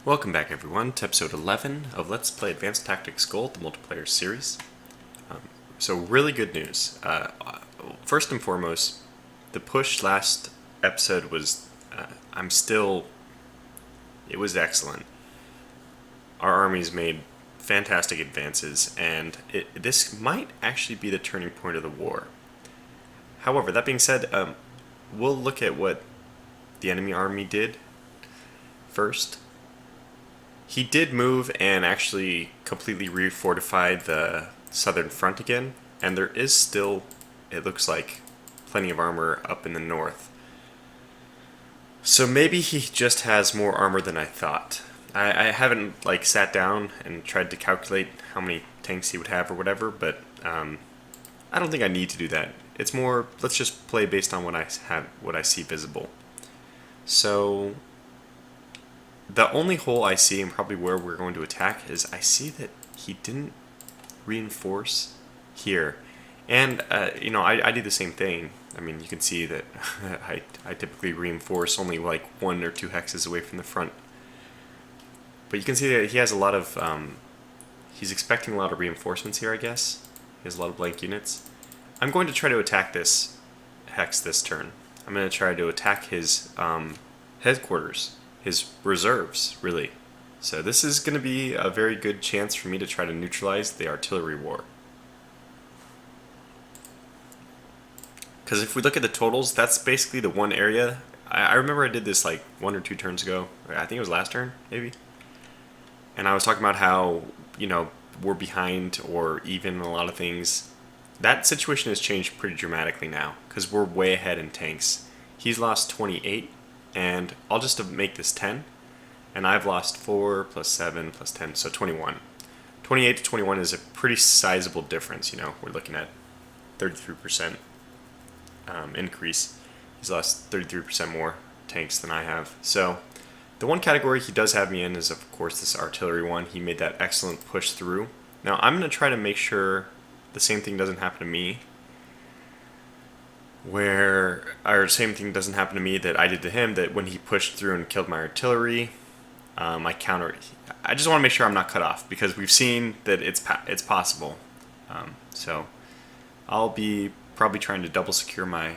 Welcome back everyone to episode 11 of Let's Play Advanced Tactics Gold, the multiplayer series. So really good news. First and foremost, the push last episode was, it was excellent. Our armies made fantastic advances, and this might actually be the turning point of the war. However, that being said, we'll look at what the enemy army did first. He did move and actually completely refortified the southern front again, and there is still, it looks like, plenty of armor up in the north. So maybe he just has more armor than I thought. I haven't sat down and tried to calculate how many tanks he would have or whatever, but I don't think I need to do that. It's more, let's just play based on what I see visible. So the only hole I see, and probably where we're going to attack, is I see that he didn't reinforce here. And, I do the same thing. I mean, you can see that I typically reinforce only like 1 or 2 hexes away from the front. But you can see that he has a lot of, he's expecting a lot of reinforcements here, I guess. He has a lot of blank units. I'm going to try to attack this hex this turn. I'm going to try to attack his headquarters. His reserves, really. So this is going to be a very good chance for me to try to neutralize the artillery war. Because if we look at the totals, that's basically the one area. I remember I did this like 1 or 2 turns ago. I think it was last turn, maybe. And I was talking about how, we're behind or even in a lot of things. That situation has changed pretty dramatically now, because we're way ahead in tanks. He's lost 28. And I'll just make this 10, and I've lost 4 plus 7 plus 10, so 21. 28 to 21 is a pretty sizable difference, we're looking at 33% increase. He's lost 33% more tanks than I have. So the one category he does have me in is, of course, this artillery one. He made that excellent push through. Now I'm going to try to make sure the same thing doesn't happen to me. Same thing doesn't happen to me that I did to him, that when he pushed through and killed my artillery, I countered. I just want to make sure I'm not cut off, because we've seen that it's possible. So I'll be probably trying to double secure my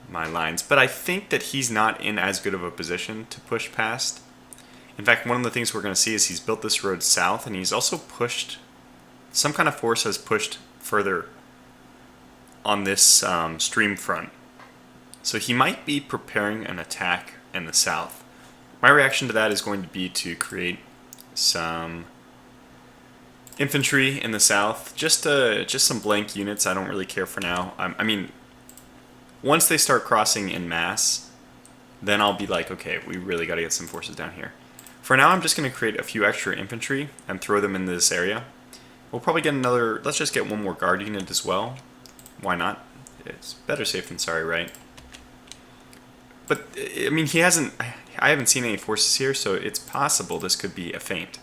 lines, but I think that he's not in as good of a position to push past. In fact, one of the things we're going to see is he's built this road south, and he's also pushed, some kind of force has pushed further on this stream front. So he might be preparing an attack in the south. My reaction to that is going to be to create some infantry in the south, just some blank units. I don't really care for now. I mean, once they start crossing in mass, then I'll be like, okay, we really got to get some forces down here. For now, I'm just going to create a few extra infantry and throw them into this area. We'll probably get another, let's just get one more guard unit as well. Why not? It's better safe than sorry, right? But, I mean, I haven't seen any forces here, so it's possible this could be a feint.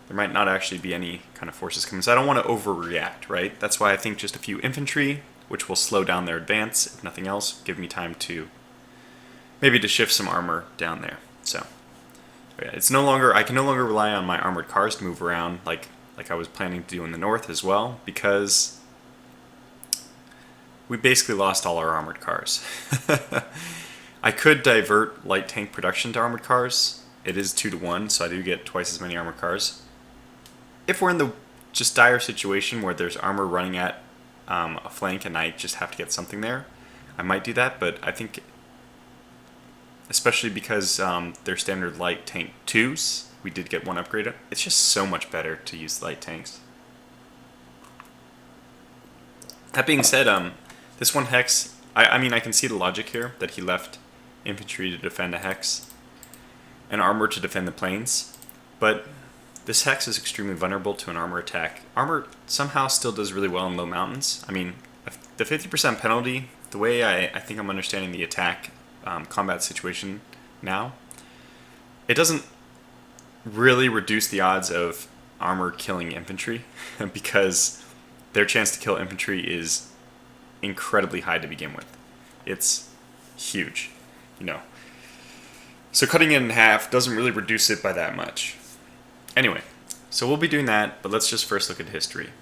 There might not actually be any kind of forces coming, so I don't want to overreact, right? That's why I think just a few infantry, which will slow down their advance, if nothing else, give me time to, maybe to shift some armor down there. So, yeah, I can no longer rely on my armored cars to move around like I was planning to do in the north as well, because we basically lost all our armored cars. I could divert light tank production to armored cars. It is 2 to 1, so I do get twice as many armored cars. If we're in the just dire situation where there's armor running at a flank and I just have to get something there, I might do that, but I think, especially because they're standard light tank 2s, we did get one upgrade. It's just so much better to use light tanks. That being said, this one hex, I mean, I can see the logic here, that he left infantry to defend a hex and armor to defend the plains, but this hex is extremely vulnerable to an armor attack. Armor somehow still does really well in low mountains. I mean, the 50% penalty, the way I think I'm understanding the attack combat situation now, it doesn't really reduce the odds of armor killing infantry, because their chance to kill infantry is incredibly high to begin with. It's huge, So cutting it in half doesn't really reduce it by that much. Anyway, so we'll be doing that, but let's just first look at history.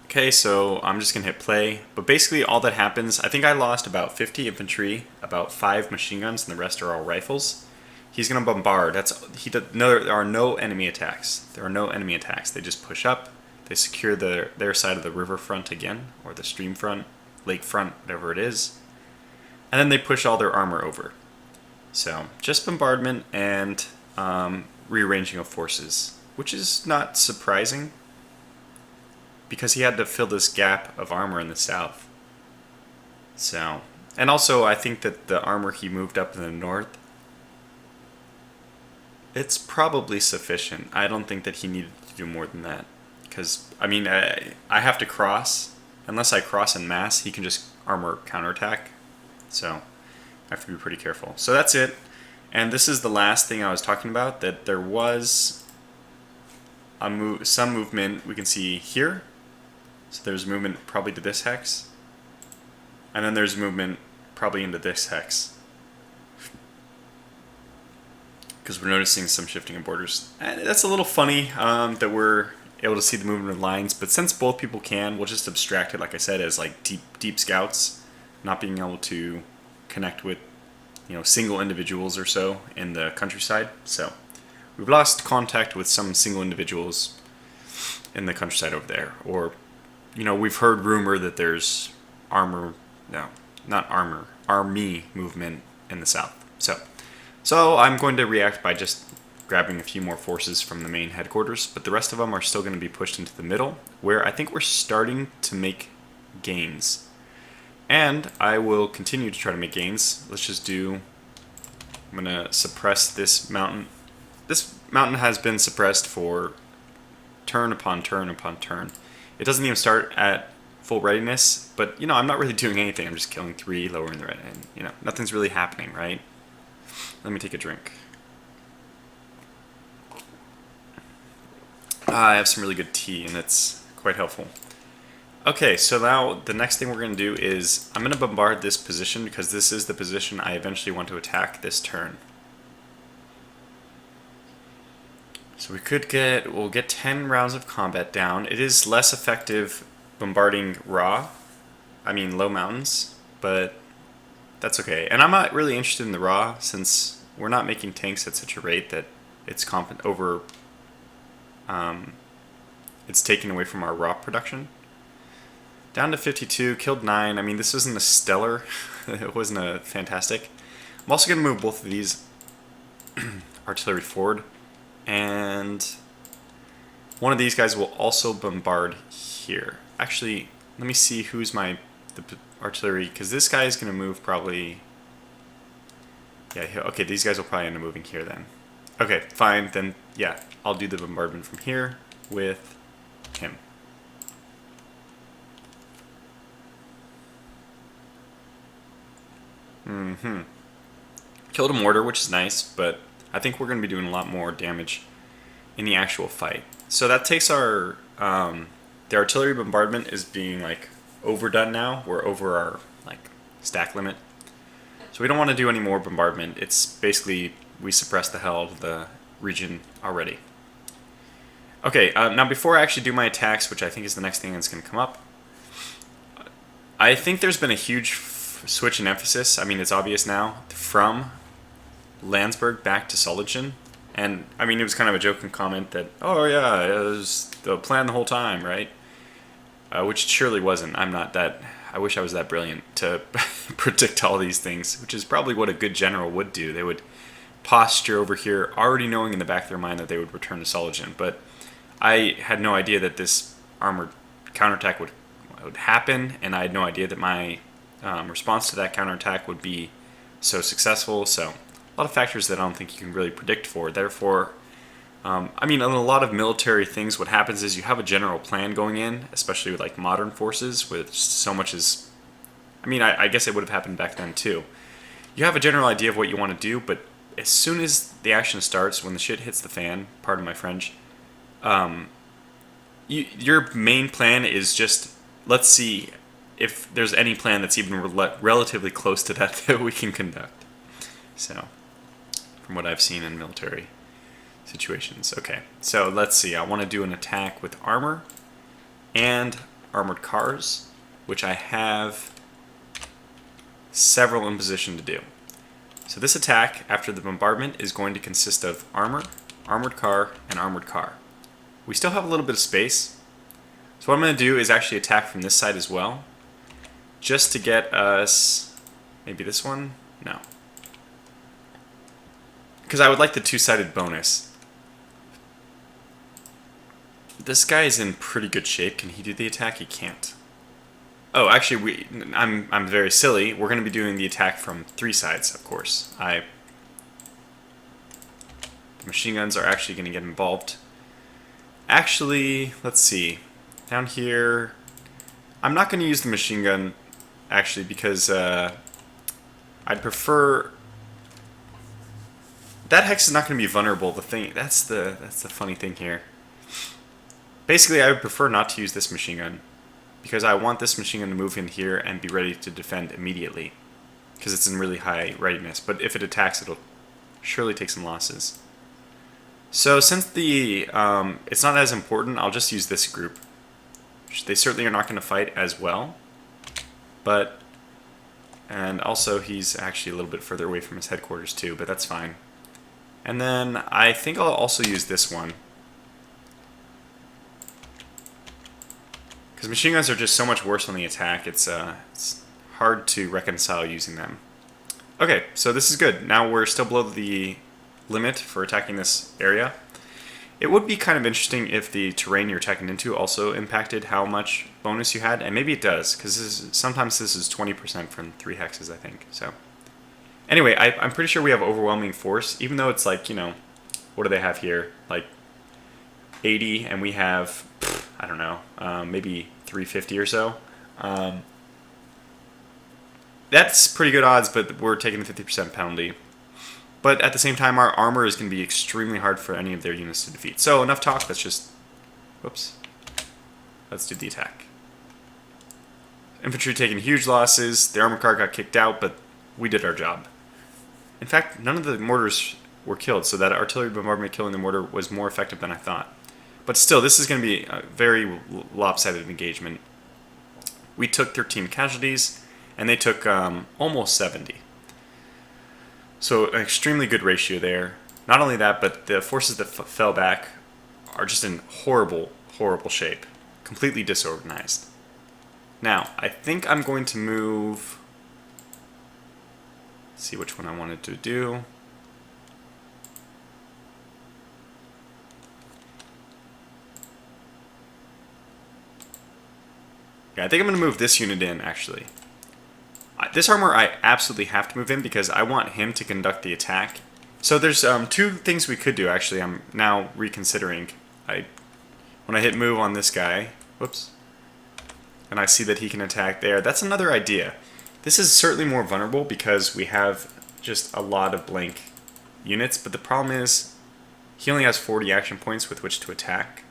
Okay, so I'm just gonna hit play, but basically all that happens, I think I lost about 50 infantry, about 5 machine guns, and the rest are all rifles. He's gonna bombard. There are no enemy attacks. There are no enemy attacks. They just push up. They secure their side of the river front again, or the stream front, lake front, whatever it is, and then they push all their armor over. So just bombardment and rearranging of forces, which is not surprising, because he had to fill this gap of armor in the south. So, and also I think that the armor he moved up in the north, it's probably sufficient. I don't think that he needed to do more than that. Because, I mean, I have to cross. Unless I cross en masse, he can just armor counterattack. So, I have to be pretty careful. So that's it. And this is the last thing I was talking about, that there was some movement we can see here. So there's movement probably to this hex. And then there's movement probably into this hex. Because we're noticing some shifting of borders. And that's a little funny that we're able to see the movement of lines, but since both people can, we'll just abstract it, like I said, as like deep scouts, not being able to connect with, single individuals or so in the countryside. So we've lost contact with some single individuals in the countryside over there, or we've heard rumor that there's army movement in the south. So I'm going to react by just grabbing a few more forces from the main headquarters, but the rest of them are still going to be pushed into the middle, where I think we're starting to make gains. And I will continue to try to make gains. Let's just I'm going to suppress this mountain. This mountain has been suppressed for turn upon turn upon turn. It doesn't even start at full readiness, but I'm not really doing anything. I'm just killing 3, lowering the red, and nothing's really happening, right? Let me take a drink. I have some really good tea, and it's quite helpful. Okay, so now the next thing we're going to do is I'm going to bombard this position, because this is the position I eventually want to attack this turn. So we'll get 10 rounds of combat down. It is less effective bombarding low mountains, but that's okay. And I'm not really interested in the raw, since we're not making tanks at such a rate that it's it's taken away from our raw production. Down to 52, killed 9. I mean, this isn't a stellar. It wasn't a fantastic. I'm also going to move both of these artillery forward, and one of these guys will also bombard here. Actually, let me see who's the artillery, because this guy is going to move probably. Yeah, okay, these guys will probably end up moving here then. Okay, fine, then yeah, I'll do the bombardment from here with him. Killed a mortar, which is nice, but I think we're going to be doing a lot more damage in the actual fight. So that takes our, the artillery bombardment is being overdone now. We're over our stack limit. So we don't want to do any more bombardment. It's basically, we suppressed the hell out of the region already. Okay, now before I actually do my attacks, which I think is the next thing that's going to come up, I think there's been a huge switch in emphasis. I mean, it's obvious now, from Landsberg back to Solingen. And, I mean, it was kind of a joking comment that, oh yeah, it was the plan the whole time, right? Which surely wasn't. I'm not that... I wish I was that brilliant to predict all these things, which is probably what a good general would do. They would posture over here, already knowing in the back of their mind that they would return to Solingen. But I had no idea that this armored counterattack would happen, and I had no idea that my response to that counterattack would be so successful. So a lot of factors that I don't think you can really predict for. Therefore, I mean, in a lot of military things, what happens is you have a general plan going in, especially with modern forces, with so much as, I mean, I guess it would have happened back then too. You have a general idea of what you want to do, but as soon as the action starts, when the shit hits the fan, pardon my French, your main plan is just, let's see if there's any plan that's even relatively close to that we can conduct. So, from what I've seen in military situations. Okay, so let's see. I want to do an attack with armor and armored cars, which I have several in position to do. So this attack, after the bombardment, is going to consist of armor, armored car, and armored car. We still have a little bit of space. So what I'm going to do is actually attack from this side as well, just to get us, maybe this one? No. Because I would like the two-sided bonus. This guy is in pretty good shape. Can he do the attack? He can't. Oh, actually, I'm very silly. We're going to be doing the attack from three sides, of course. The machine guns are actually going to get involved. Actually, let's see. Down here, I'm not going to use the machine gun, actually, because I'd prefer... That hex is not going to be vulnerable. That's the funny thing here. Basically, I would prefer not to use this machine gun, because I want this machine gun to move in here and be ready to defend immediately, because it's in really high readiness. But if it attacks, it'll surely take some losses. So since it's not as important, I'll just use this group. They certainly are not going to fight as well, and also he's actually a little bit further away from his headquarters too, but that's fine. And then I think I'll also use this one, because machine guns are just so much worse on the attack. It's hard to reconcile using them. Okay, so this is good. Now we're still below the limit for attacking this area. It would be kind of interesting if the terrain you're attacking into also impacted how much bonus you had, and maybe it does, because sometimes this is 20% from 3 hexes, I think. So anyway, I'm pretty sure we have overwhelming force, even though it's like, you know, what do they have here? Like 80, and we have, I don't know, maybe 350 or so. That's pretty good odds, but we're taking the 50% penalty. But at the same time, our armor is going to be extremely hard for any of their units to defeat. So enough talk, let's just... Whoops. Let's do the attack. Infantry taking huge losses. The armored car got kicked out, but we did our job. In fact, none of the mortars were killed, so that artillery bombardment killing the mortar was more effective than I thought. But still, this is going to be a very lopsided engagement. We took 13 casualties, and they took almost 70. So an extremely good ratio there. Not only that, but the forces that fell back are just in horrible, horrible shape. Completely disorganized. Now, I think I'm going to move... Let's see which one I wanted to do. Yeah, I think I'm going to move this unit in, actually. This armor I absolutely have to move in because I want him to conduct the attack. So there's two things we could do, actually. I'm now reconsidering. When I hit move on this guy, whoops, and I see that he can attack there, that's another idea. This is certainly more vulnerable because we have just a lot of blank units, but the problem is he only has 40 action points with which to attack.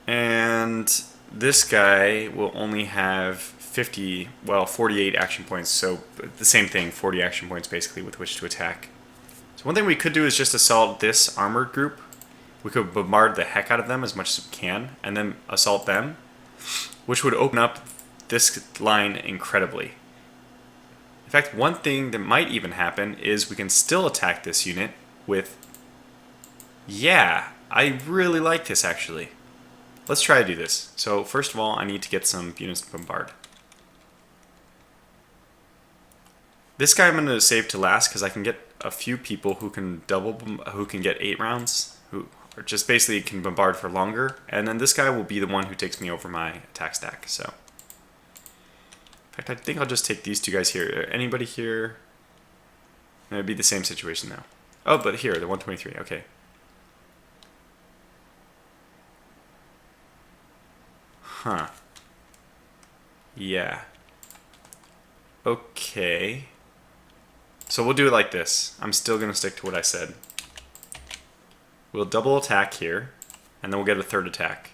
And this guy will only have 48 action points, so the same thing, 40 action points basically with which to attack. So one thing we could do is just assault this armored group. We could bombard the heck out of them as much as we can, and then assault them, which would open up this line incredibly. In fact, one thing that might even happen is we can still attack this unit with... Yeah, I really like this actually. Let's try to do this. So first of all, I need to get some units to bombard. This guy I'm going to save to last because I can get a few people who can who can get 8 rounds, who just basically can bombard for longer, and then this guy will be the one who takes me over my attack stack. So, in fact, I think I'll just take these two guys here. Anybody here? It'd be the same situation though. Oh, but here, the 123. Okay. Huh. Yeah. Okay. So we'll do it like this. I'm still going to stick to what I said. We'll double attack here, and then we'll get a third attack.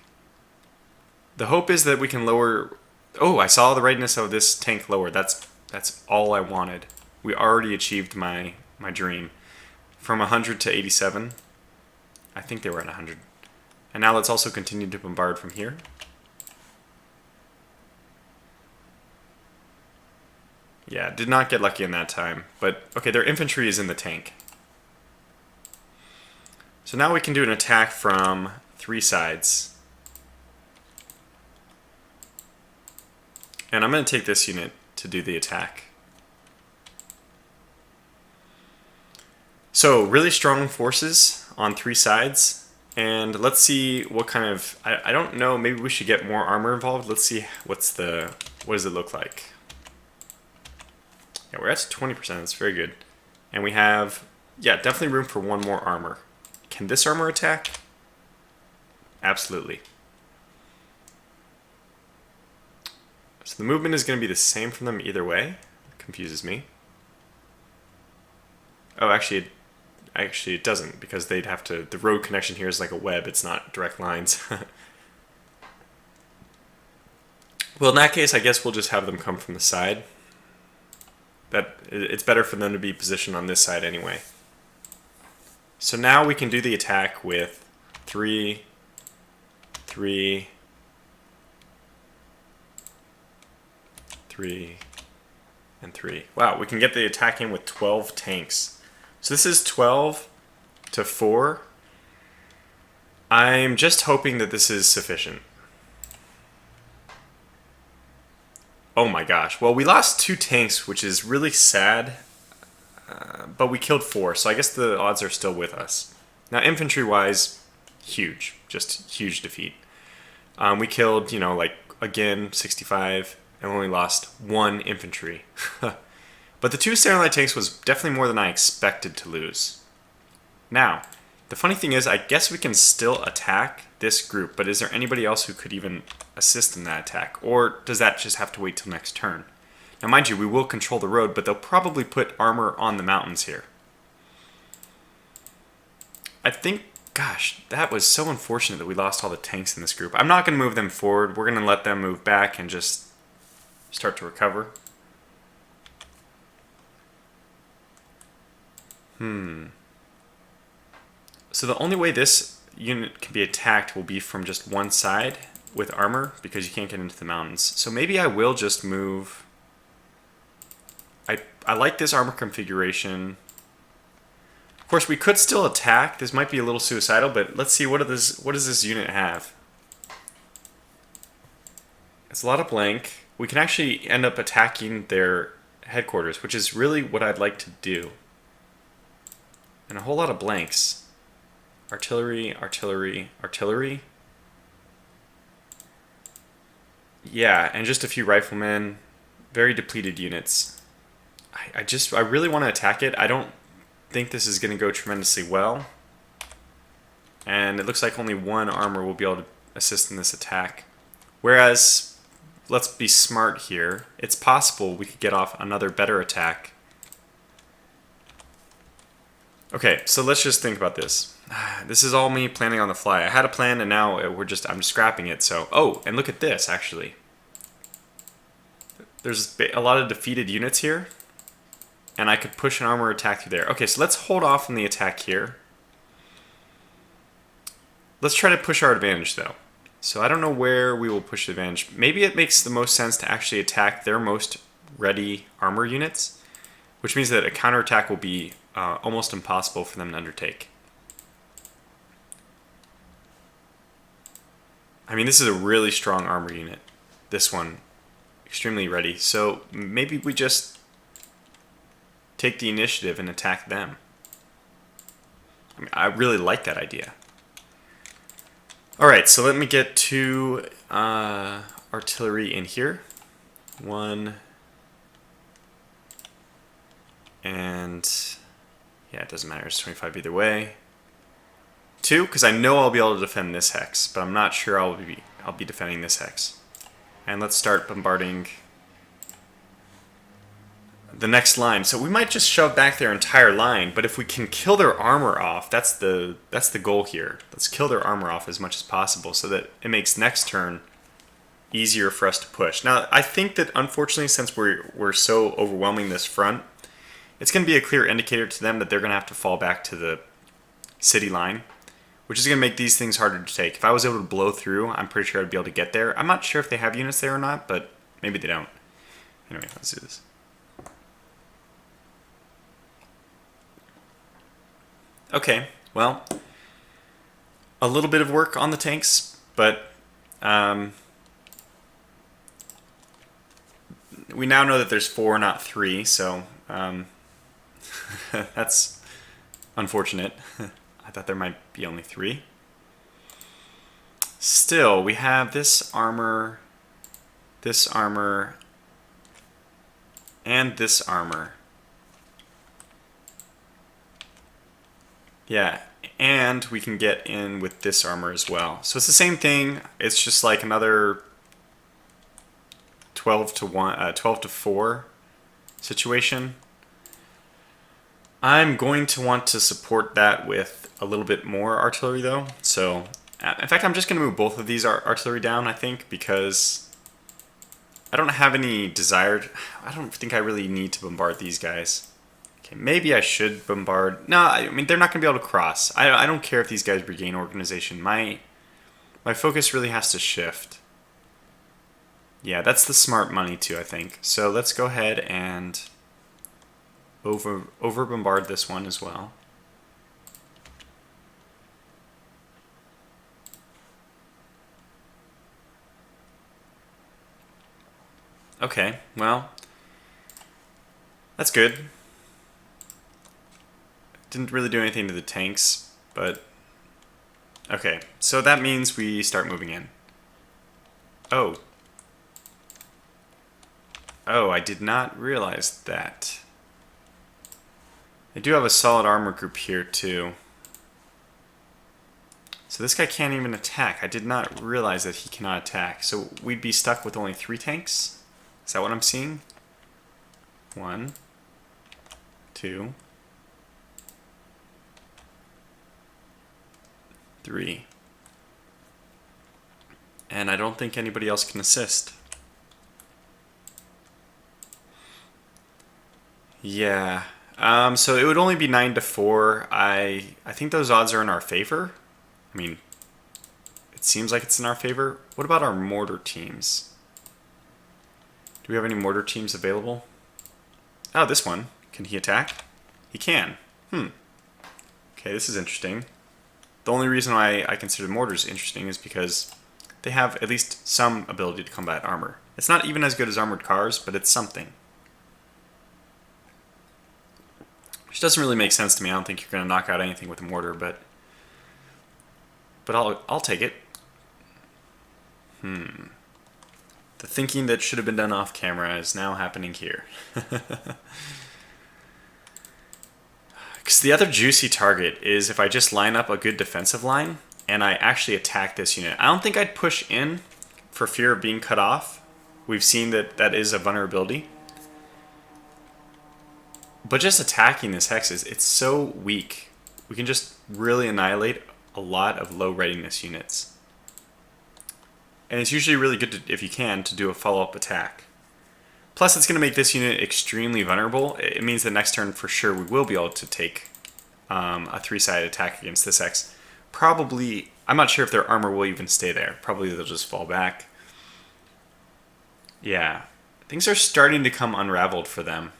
The hope is that we can lower... Oh, I saw the readiness of this tank lower. That's That's all I wanted. We already achieved my dream. From 100 to 87. I think they were at 100. And now let's also continue to bombard from here. Yeah, did not get lucky in that time. But, okay, their infantry is in the tank. So now we can do an attack from 3 sides. And I'm going to take this unit to do the attack. So, really strong forces on 3 sides. And let's see what kind of... I don't know, maybe we should get more armor involved. Let's see what does it look like. Yeah, we're at 20%, that's very good. And we have, yeah, definitely room for 1 more armor. Can this armor attack? Absolutely. So the movement is going to be the same from them either way. It confuses me. Oh, actually it doesn't, because they'd have to... The road connection here is like a web, it's not direct lines. Well, in that case, I guess we'll just have them come from the side. It's better for them to be positioned on this side anyway. So now we can do the attack with 3, 3, 3, and 3. Wow, we can get the attack in with 12 tanks. So this is 12 to 4. I'm just hoping that this is sufficient. Oh my gosh. Well, we lost 2 tanks, which is really sad. But we killed 4, so I guess the odds are still with us. Now, infantry-wise, huge. Just huge defeat. We killed, you know, like, again, 65, and only lost 1 infantry. But the 2 Saronite tanks was definitely more than I expected to lose. Now, the funny thing is, I guess we can still attack this group, but is there anybody else who could even assist in that attack? Or does that just have to wait till next turn? Now, mind you, we will control the road, but they'll probably put armor on the mountains here. I think, gosh, that was so unfortunate that we lost all the tanks in this group. I'm not going to move them forward. We're going to let them move back and just start to recover. So the only way this unit can be attacked will be from just one side with armor, because you can't get into the mountains. So maybe I will just move... I like this armor configuration. Of course, we could still attack. This might be a little suicidal, but let's see, what does this unit have? It's a lot of blank. We can actually end up attacking their headquarters, which is really what I'd like to do. And a whole lot of blanks. Artillery, artillery, artillery. Yeah, and just a few riflemen. Very depleted units. I really want to attack it. I don't think this is going to go tremendously well. And it looks like only 1 armor will be able to assist in this attack. Whereas, let's be smart here. It's possible we could get off another better attack. Okay, so let's just think about this. This is all me planning on the fly. I had a plan and now I'm just scrapping it. So, oh, and look at this actually. There's a lot of defeated units here. And I could push an armor attack through there. Okay, so let's hold off on the attack here. Let's try to push our advantage though. So I don't know where we will push the advantage. Maybe it makes the most sense to actually attack their most ready armor units, which means that a counterattack will be almost impossible for them to undertake. I mean, this is a really strong armor unit. This one, extremely ready. So maybe we just take the initiative and attack them. I mean, I really like that idea. Alright, so let me get 2 artillery in here. 1. And yeah, it doesn't matter. It's 25 either way. 2, because I know I'll be able to defend this hex, but I'm not sure I'll be defending this hex. And let's start bombarding the next line. So we might just shove back their entire line, but if we can kill their armor off, that's the goal here. Let's kill their armor off as much as possible so that it makes next turn easier for us to push. Now, I think that unfortunately, since we're so overwhelming this front, it's going to be a clear indicator to them that they're going to have to fall back to the city line, which is going to make these things harder to take. If I was able to blow through, I'm pretty sure I'd be able to get there. I'm not sure if they have units there or not, but maybe they don't. Anyway, let's do this. Okay, well, a little bit of work on the tanks, but we now know that there's 4, not 3, so that's unfortunate. I thought there might be only 3. Still, we have this armor, and this armor. Yeah, and we can get in with this armor as well. So it's the same thing. It's just like another 12 to 4 situation. I'm going to want to support that with a little bit more artillery though. So, in fact, I'm just going to move both of these artillery down, I think, because I don't have any desired... I don't think I really need to bombard these guys. Okay, maybe I should bombard... No, I mean, they're not going to be able to cross. I don't care if these guys regain organization. My focus really has to shift. Yeah, that's the smart money too, I think. So let's go ahead and over bombard this one as well. Okay, well, that's good. Didn't really do anything to the tanks, but okay, so that means we start moving in. Oh, I did not realize that. They do have a solid armor group here too. So this guy can't even attack. I did not realize that he cannot attack. So we'd be stuck with only 3 tanks? Is that what I'm seeing? 1, 2, 3. And I don't think anybody else can assist. Yeah. So it would only be 9 to 4. I think those odds are in our favor. I mean, it seems like it's in our favor. What about our mortar teams? Do we have any mortar teams available? Oh, this one. Can he attack? He can. Okay, this is interesting. The only reason why I consider mortars interesting is because they have at least some ability to combat armor. It's not even as good as armored cars, but it's something. Which doesn't really make sense to me. I don't think you're going to knock out anything with a mortar, but I'll take it. The thinking that should have been done off camera is now happening here. Because the other juicy target is if I just line up a good defensive line and I actually attack this unit. I don't think I'd push in for fear of being cut off. We've seen that that is a vulnerability. But just attacking this hex it's so weak. We can just really annihilate a lot of low readiness units. And it's usually really good, if you can, to do a follow-up attack. Plus, it's going to make this unit extremely vulnerable. It means the next turn, for sure, we will be able to take a 3-sided attack against this X. Probably, I'm not sure if their armor will even stay there. Probably they'll just fall back. Yeah, things are starting to come unraveled for them.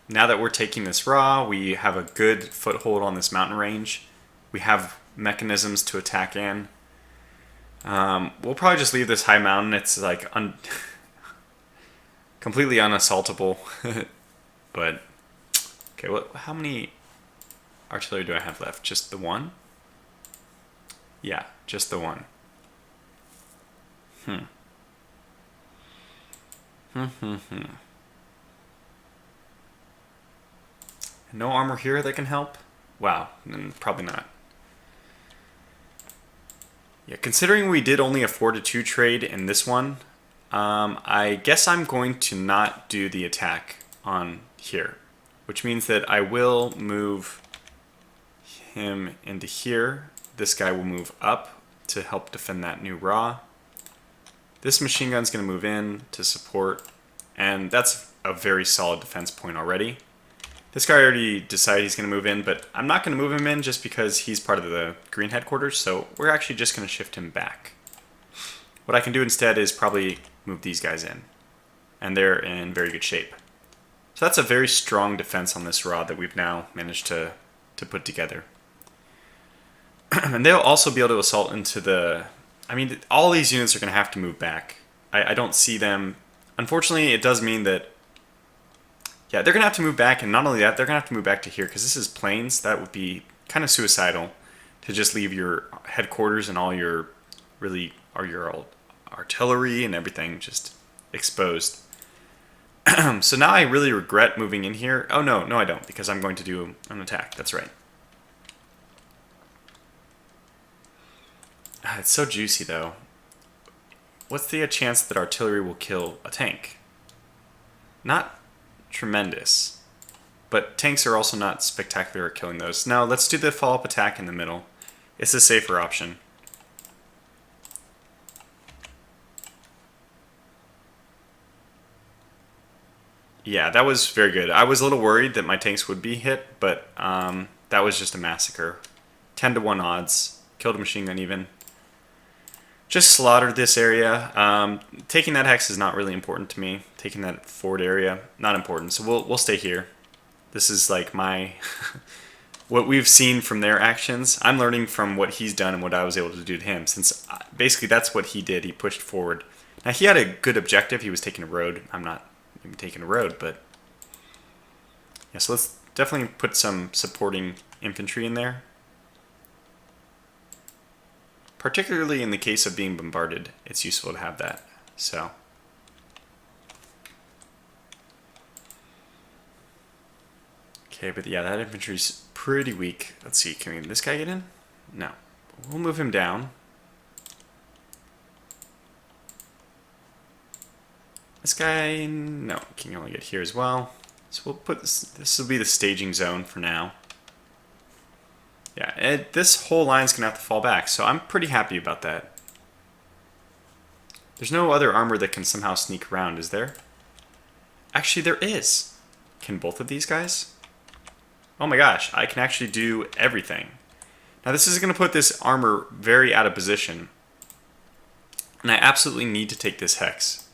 Now that we're taking this raw, we have a good foothold on this mountain range. We have mechanisms to attack in. We'll probably just leave this high mountain. It's like completely unassaultable. But okay, how many artillery do I have left? Just the one? Yeah, just the one. No armor here that can help? Wow, probably not. Yeah, considering we did only a 4-2 trade in this one, I guess I'm going to not do the attack on here, which means that I will move him into here. This guy will move up to help defend that new raw. This machine gun's going to move in to support, and that's a very solid defense point already. This guy already decided he's going to move in, but I'm not going to move him in just because he's part of the green headquarters, so we're actually just going to shift him back. What I can do instead is probably move these guys in, and they're in very good shape. So that's a very strong defense on this rod that we've now managed to put together. And they'll also be able to assault into the... I mean, all these units are going to have to move back. I don't see them... Unfortunately, it does mean that... Yeah, they're going to have to move back, and not only that, they're going to have to move back to here, because this is plains. That would be kind of suicidal to just leave your headquarters and all your... really... or your artillery and everything just exposed. So now I really regret moving in here. Oh, no, I don't, because I'm going to do an attack. That's right. It's so juicy, though. What's the chance that artillery will kill a tank? Not tremendous. But tanks are also not spectacular at killing those. Now, let's do the follow-up attack in the middle. It's a safer option. Yeah, that was very good. I was a little worried that my tanks would be hit, but that was just a massacre. 10-to-1 odds. Killed a machine gun even. Just slaughtered this area. Taking that hex is not really important to me. Taking that forward area, not important. So we'll stay here. This is like my... what we've seen from their actions. I'm learning from what he's done and what I was able to do to him, since basically that's what he did. He pushed forward. Now, he had a good objective. He was taking a road. I'm not even taking a road, but... Yeah, so let's definitely put some supporting infantry in there. Particularly in the case of being bombarded, it's useful to have that. So... Okay, but yeah, that infantry's pretty weak. Let's see, can this guy get in? No. We'll move him down. This guy, no, can only get here as well. So we'll put this will be the staging zone for now. Yeah, this whole line's gonna have to fall back, so I'm pretty happy about that. There's no other armor that can somehow sneak around, is there? Actually, there is. Can both of these guys? Oh my gosh, I can actually do everything. Now this is going to put this armor very out of position. And I absolutely need to take this hex.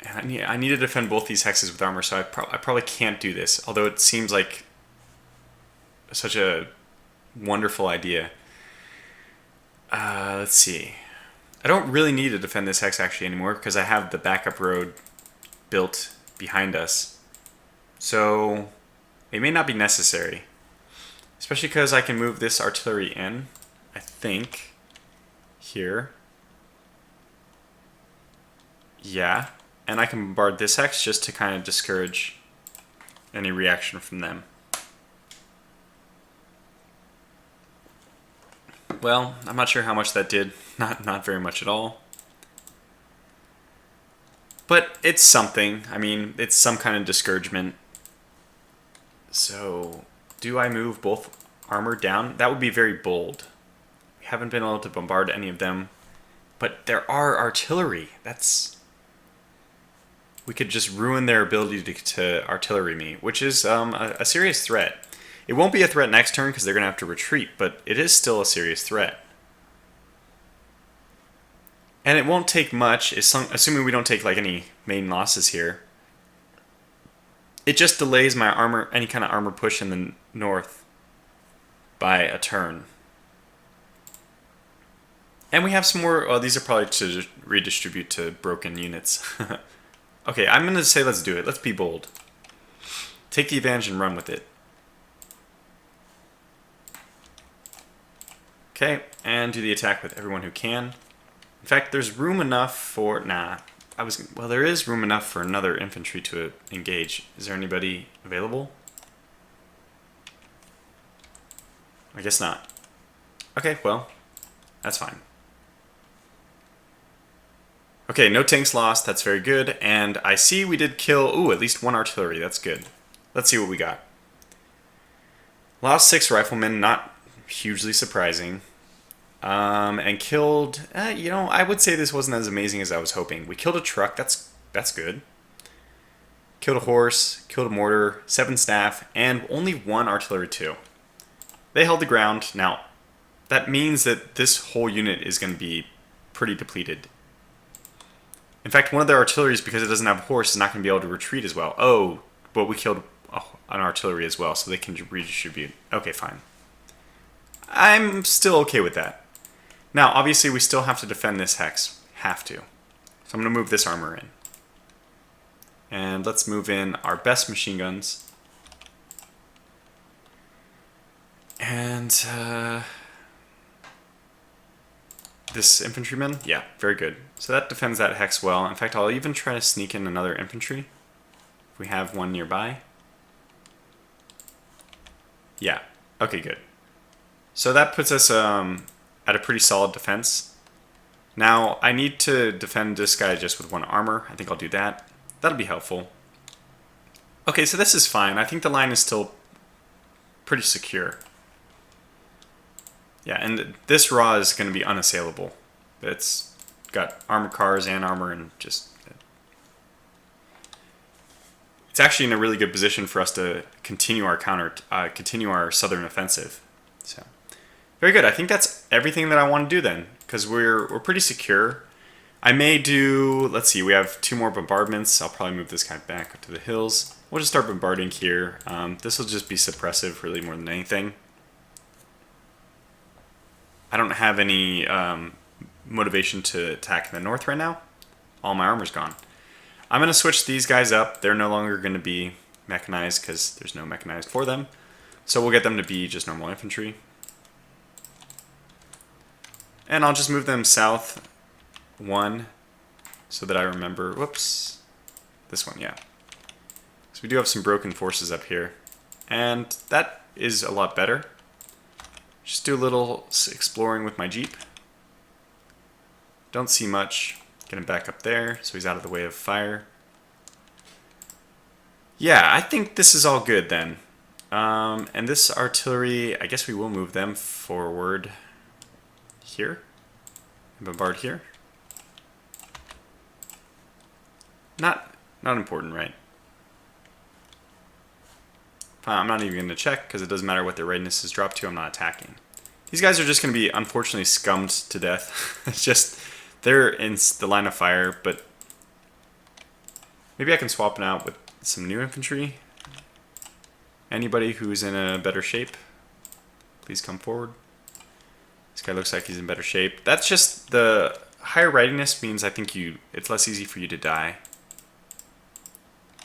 And I need to defend both these hexes with armor, so I probably can't do this. Although it seems like such a wonderful idea. Let's see. I don't really need to defend this hex actually anymore, because I have the backup road built behind us. So... it may not be necessary, especially because I can move this artillery in, I think, here. Yeah, and I can bombard this hex just to kind of discourage any reaction from them. Well, I'm not sure how much that did. Not very much at all. But it's something. I mean, it's some kind of discouragement. So, do I move both armor down? That would be very bold. We haven't been able to bombard any of them. But there are artillery. We could just ruin their ability to artillery me, which is a serious threat. It won't be a threat next turn because they're going to have to retreat, but it is still a serious threat. And it won't take much, assuming we don't take like any main losses here. It just delays my armor, any kind of armor push in the north by a turn. And we have some more, oh, these are probably to redistribute to broken units. Okay, I'm going to say let's do it. Let's be bold. Take the advantage and run with it. Okay, and do the attack with everyone who can. In fact, there's room enough for, well, there is room enough for another infantry to engage. Is there anybody available? I guess not. Okay, well, that's fine. Okay, no tanks lost. That's very good. And I see we did kill, at least one artillery. That's good. Let's see what we got. Lost 6 riflemen, not hugely surprising. And killed, I would say this wasn't as amazing as I was hoping. We killed a truck, that's good. Killed a horse, killed a mortar, 7 staff, and only 1 artillery 2. They held the ground. Now, that means that this whole unit is going to be pretty depleted. In fact, one of their artilleries, because it doesn't have a horse, is not going to be able to retreat as well. Oh, but we killed an artillery as well, so they can redistribute. Okay, fine. I'm still okay with that. Now, obviously, we still have to defend this hex. Have to. So I'm going to move this armor in. And let's move in our best machine guns. And this infantryman, yeah, very good. So that defends that hex well. In fact, I'll even try to sneak in another infantry if we have one nearby. Yeah, okay, good. So that puts us at a pretty solid defense. Now, I need to defend this guy just with 1 armor. I think I'll do that. That'll be helpful. Okay, so this is fine. I think the line is still pretty secure. Yeah, and this raw is going to be unassailable. It's got armored cars and armor, and just... It's actually in a really good position for us to continue our continue our southern offensive. So, very good. I think that's everything that I want to do then, because we're pretty secure. I may do, let's see, we have 2 more bombardments. I'll probably move this guy back up to the hills. We'll just start bombarding here. This will just be suppressive, really, more than anything. I don't have any motivation to attack in the north right now. All my armor's gone. I'm going to switch these guys up. They're no longer going to be mechanized because there's no mechanized for them. So we'll get them to be just normal infantry. And I'll just move them south 1 so that I remember, whoops, this one, yeah. So we do have some broken forces up here. And that is a lot better. Just do a little exploring with my Jeep. Don't see much. Get him back up there so he's out of the way of fire. Yeah, I think this is all good then. And this artillery, I guess we will move them forward here. And bombard here. Not important, right? Fine, I'm not even going to check because it doesn't matter what their readiness is dropped to. I'm not attacking. These guys are just going to be unfortunately scummed to death. It's just, they're in the line of fire, but maybe I can swap it out with some new infantry. Anybody who's in a better shape, please come forward. This guy looks like he's in better shape. That's just, the higher readiness means I think it's less easy for you to die.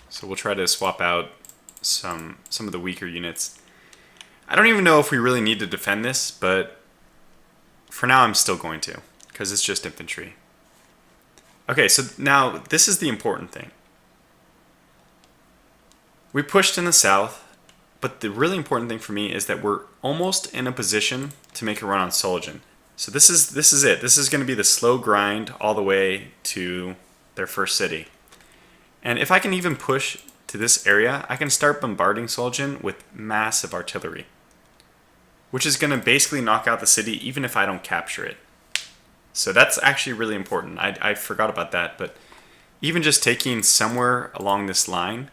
So we'll try to swap out some of the weaker units. I don't even know if we really need to defend this, but for now I'm still going to, because it's just infantry. Okay, so now this is the important thing. We pushed in the south, but the really important thing for me is that we're almost in a position to make a run on Soljan. So this is it. This is going to be the slow grind all the way to their first city. And if I can even push to this area, I can start bombarding Soljan with massive artillery, which is going to basically knock out the city even if I don't capture it. So that's actually really important. I forgot about that, but even just taking somewhere along this line,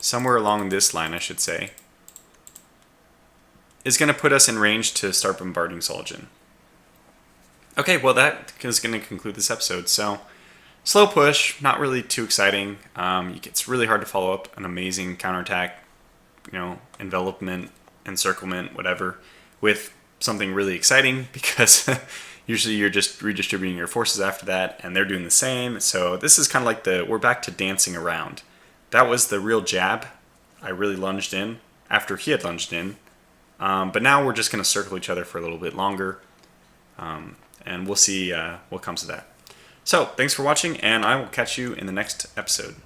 I should say, is going to put us in range to start bombarding Soljan. Okay, well that is going to conclude this episode. So, slow push, not really too exciting. It's really hard to follow up an amazing counterattack, envelopment, encirclement, whatever, with something really exciting, because usually you're just redistributing your forces after that, and they're doing the same. So this is kind of like we're back to dancing around. That was the real jab. I really lunged in after he had lunged in. But now we're just going to circle each other for a little bit longer. And we'll see what comes of that. So, thanks for watching, and I will catch you in the next episode.